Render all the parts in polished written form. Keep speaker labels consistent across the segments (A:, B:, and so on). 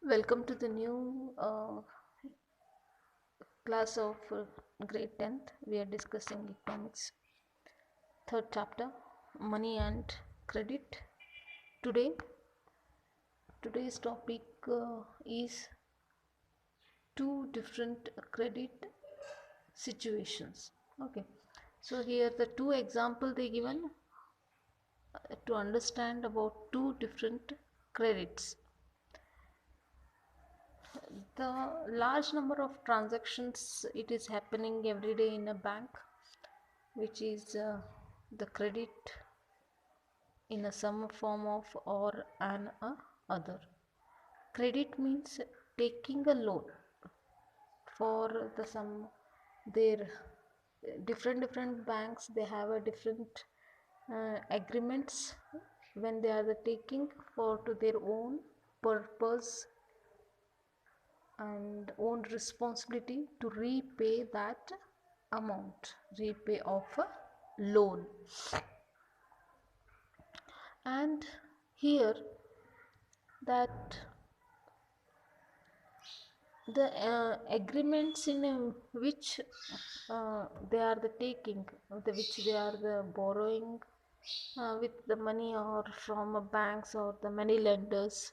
A: Welcome to the new class of grade 10th. We are discussing economics, third chapter, money and credit. Today, today's topic is two different credit situations. Okay, so here the two example they given to understand about two different credits. The large number of transactions it is happening every day in a bank, which is the credit in a some form of or an other. Credit means taking a loan for the some their different banks. They have a different agreements when they are the taking for to their own purpose and own responsibility to repay that amount, repay of a loan. And here that the agreements in which they are the taking, which they are the borrowing with the money or from banks or the money lenders,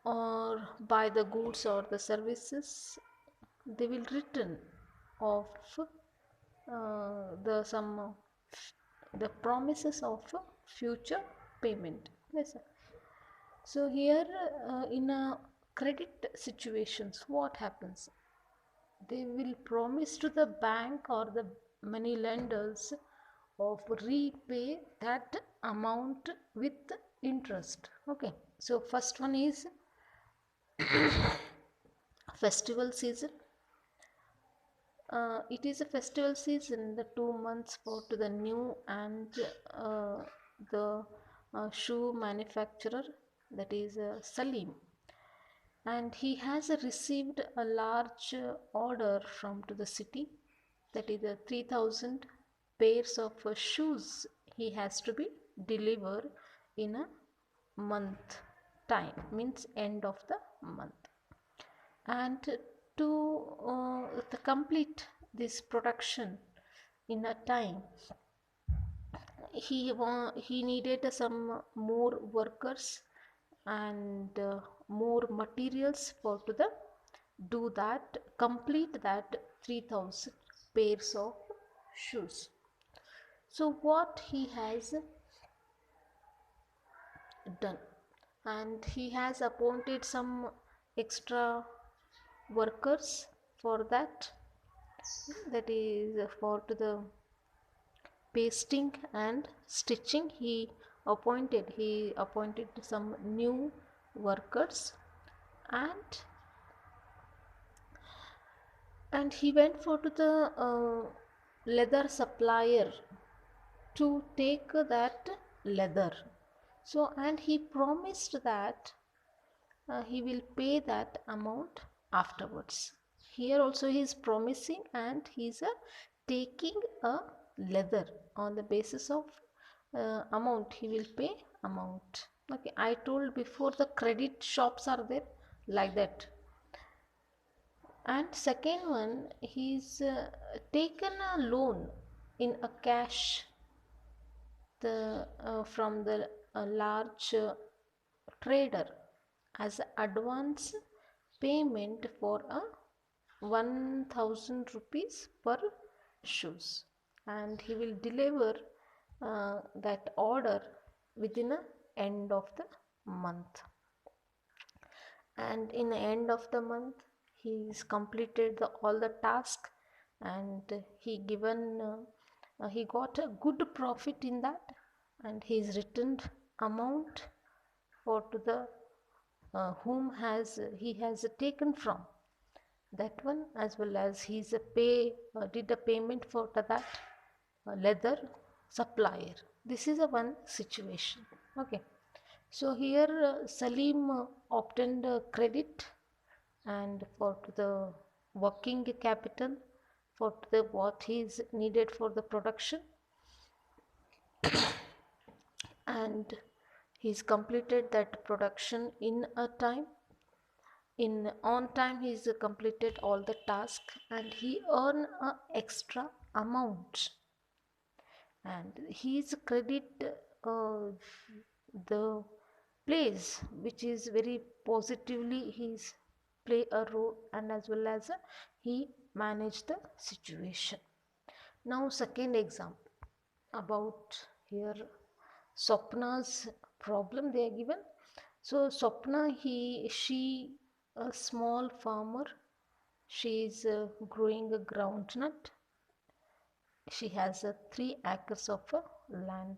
A: or buy the goods or the services, they will return of the some the promises of future payment. Yes, sir. So here in a credit situations, what happens? They will promise to the bank or the money lenders of repay that amount with interest. Okay, so first one is festival season. It is a festival season, the 2 months for to the new and the shoe manufacturer, that is Salim, and he has received a large order from to the city, that is 3000 pairs of shoes he has to be delivered in a month time, means end of the month. And to complete this production in a time, he needed some more workers and more materials for to the do that, complete that 3000 pairs of shoes. So what he has done, and he has appointed some extra workers for that, that is for to the pasting and stitching. He appointed some new workers, and he went for to the leather supplier to take that leather. So and he promised that he will pay that amount afterwards. Here also he is promising, and he is taking a leather on the basis of amount he will pay amount. Okay, I told before the credit shops are there like that. And second one, he's taken a loan in a cash the from the large trader as advance payment for a 1000 rupees per shoes, and he will deliver that order within a end of the month. And in the end of the month he's completed all the task, and he got a good profit in that, and he's returned amount for to the whom he has taken from that one, as well as he's did a payment for to that leather supplier. This is a one situation. Okay, so here Salim obtained credit, and for the working capital for the what is needed for the production, and he's completed that production in a time, in on time he's completed all the task, and he earn a extra amount, and he's credit the place which is very positively he's play a role, and as well as he manage the situation. Now second example about here Swapna's problem they are given. So Swapna, she a small farmer. She is growing a groundnut. She has 3 acres of land.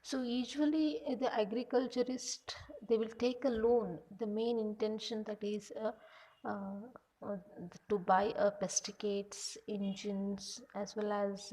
A: So usually the agriculturist they will take a loan. The main intention that is uh, uh, to buy pesticides, engines, as well as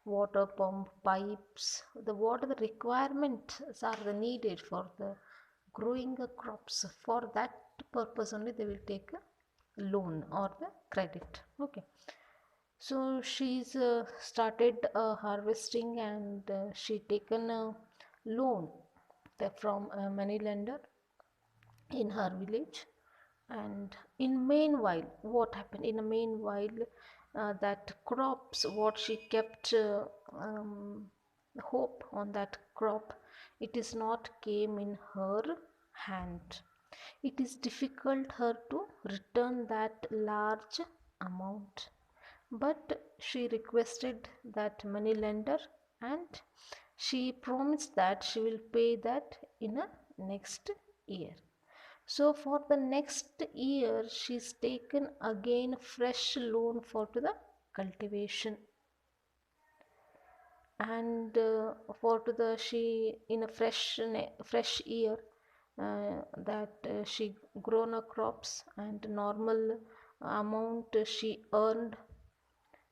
A: water pump, pipes. The what are the requirements are the needed for the growing crops. For that purpose only they will take a loan or the credit. Okay. So she's started harvesting, and she taken a loan from a money lender in her village. And in meanwhile what happened in a meanwhile that crops what she kept hope on that crop, it is not came in her hand. It is difficult her to return that large amount, but she requested that money lender, and she promised that she will pay that in a next year. So for the next year she's taken again fresh loan for to the cultivation, and for to the she in a fresh year that she grown her crops and normal amount she earned,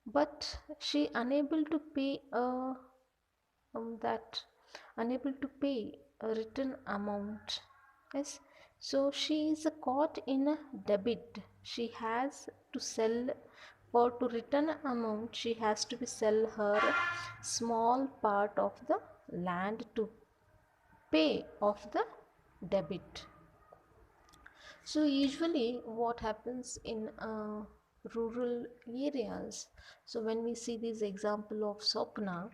A: but she unable to pay that unable to pay a written amount. Yes, so she is caught in a debit. She has to sell for to return amount. She has to be sell her small part of the land to pay off the debit. So usually what happens in rural areas, so when we see this example of Sopna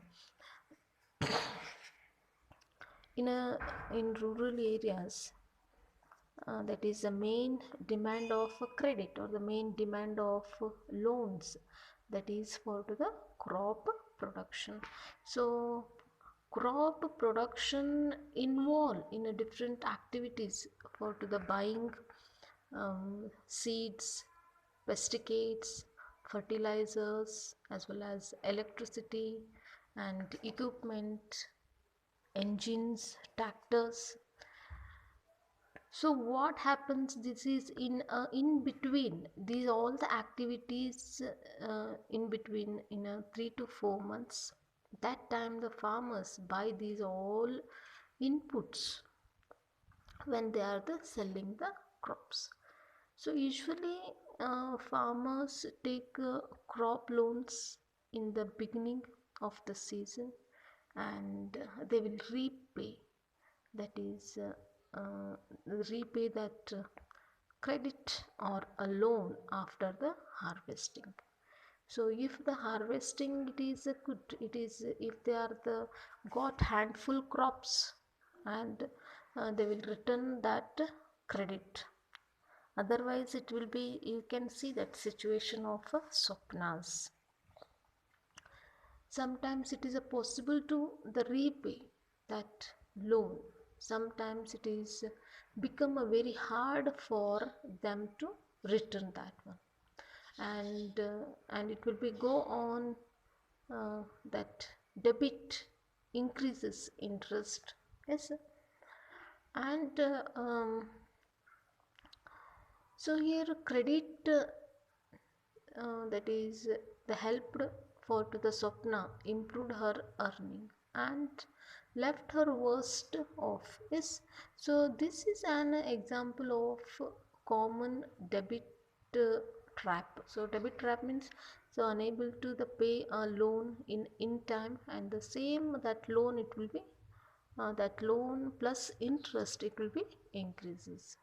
A: in rural areas, that is the main demand of credit or the main demand of loans, that is for the crop production. So crop production involve in a different activities for to the buying seeds, pesticides, fertilizers, as well as electricity and equipment, engines, tractors. So what happens, this is in between these all the activities, in between in 3 to 4 months, that time the farmers buy these all inputs when they are the selling the crops. So usually farmers take crop loans in the beginning of the season, and they will repay, that is repay that credit or a loan after the harvesting. So if the harvesting it is a good, it is if they are the got handful crops, and they will return that credit. Otherwise it will be, you can see that situation of Swapnas. Sometimes it is a possible to the repay that loan. Sometimes it is become a very hard for them to return that one, and it will be go on that debit increases interest. Yes, and so here credit that is the helped for to the Swapna improved her earning and left her worst off. Yes, so this is an example of common debit trap. So debit trap means so unable to the pay a loan in time, and the same that loan it will be that loan plus interest, it will be increases.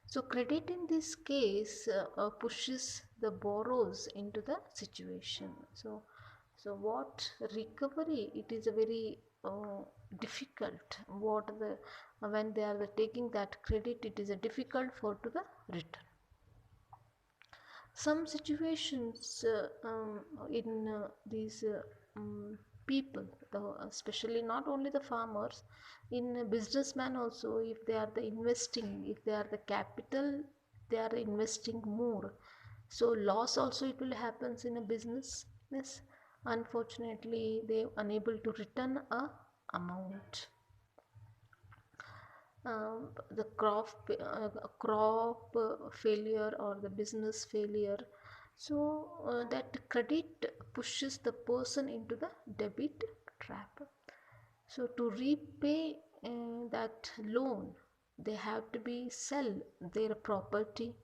A: So credit in this case pushes the borrowers into the situation. So what recovery, it is a very difficult. What the when they are taking that credit, it is a difficult for to the return. Some situations in these people, especially not only the farmers, in businessmen also, if they are the investing, if they are the capital, they are investing more, so loss also it will happens in a business. Yes, unfortunately they unable to return a amount. The crop failure or the business failure, so that credit pushes the person into the debit trap. So to repay that loan, they have to be sell their property,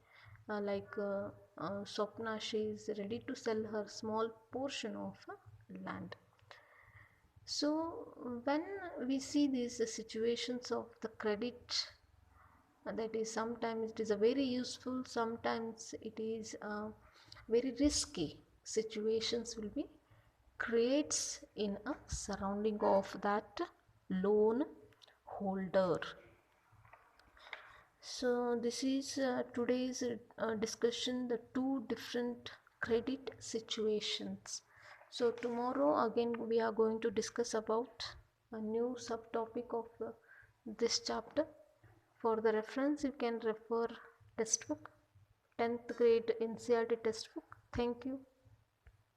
A: Swapna, she is ready to sell her small portion of land. So when we see these situations of the credit, that is sometimes it is a very useful, sometimes it is very risky situations will be creates in a surrounding of that loan holder. So this is today's discussion, the two different credit situations. So tomorrow again we are going to discuss about a new subtopic of this chapter. For the reference, you can refer textbook, 10th grade NCERT textbook. Thank you.